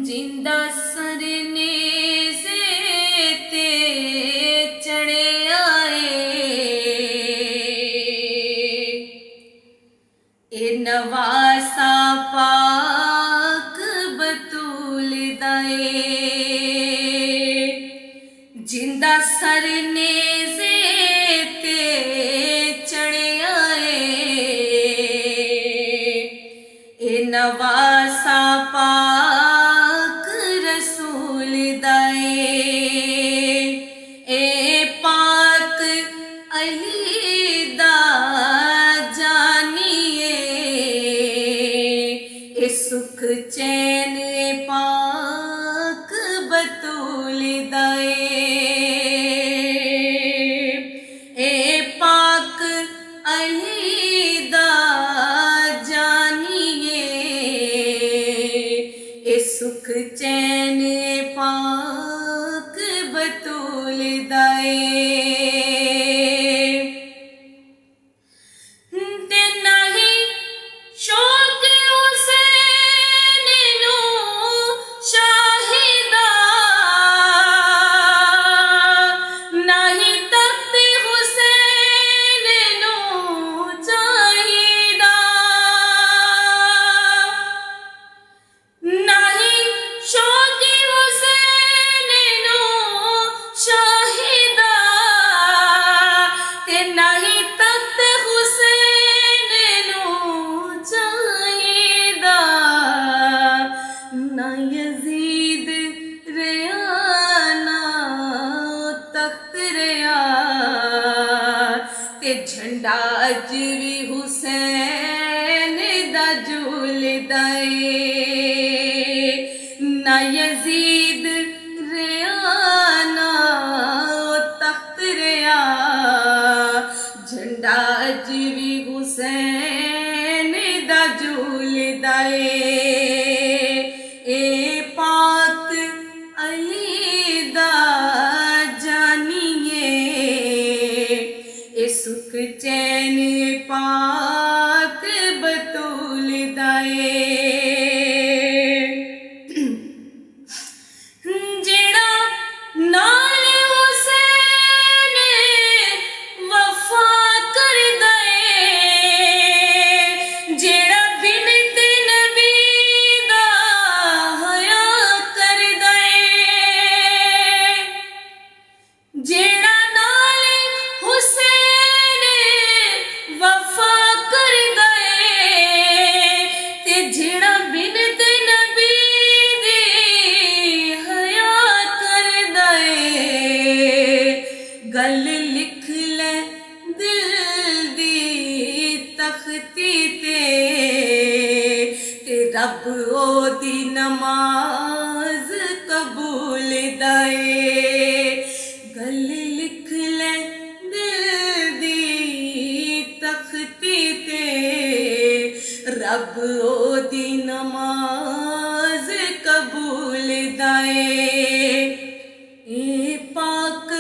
जिंदा सरनेज़े ते चढ़िया ए नवासा पाक बतूल दाए जिंदा सरनेज़े ते चढ़िया ए नवासा पाक रसूल दाए ए पाक अली दा जानिए ए सुख चैन ए पाक बतूल दाए ए पाक अली दा सुख चैन पाक बतूल दाए ते नहीं शौक हुसैन नू शाहिदा नहीं तख्त हुसैन नू चाहिदा शौक हुसैन नू शाहिदा ते नहीं तख्त हुसैन नू चाहिदा ना यजीद रहा ना तख्त रहा ते झंडा अज भी हुसैन दा झूलदा ना यजीद रहा ना तख्त रहा झंडा अज भी हुसैन दा झूलदा ए पाक अली दा जानिए ए सुख चैन पाक बतूल दाए गल लिख ले दिल दी तख्ती ते रब ओदी नमाज कबूल दाए गल लिख ले दिल दी तख्ती ते रब ओदी नमाज कबूल दाए ए पाक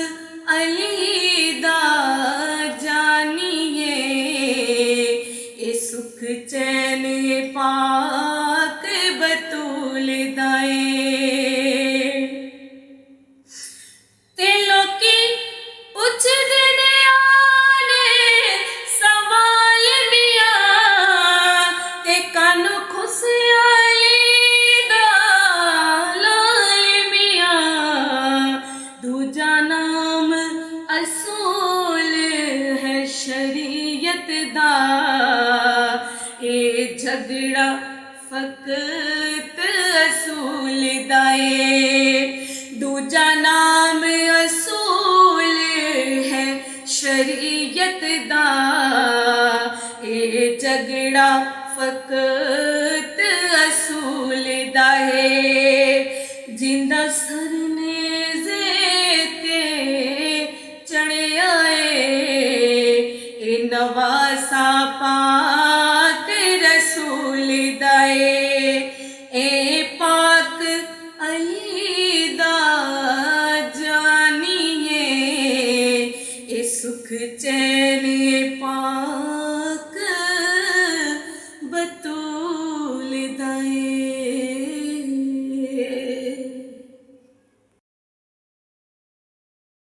अली दा जानिए ए सुख चैन पाक बतूल दाए ते लोकी पुछदे ने आने सवाल मिया ते कानू खुशिया असूल है शरीयत दा ए झगड़ा फकत असूल दाए दूजा नाम असूल है शरीयत दा ए झगड़ा फकत असूल दाए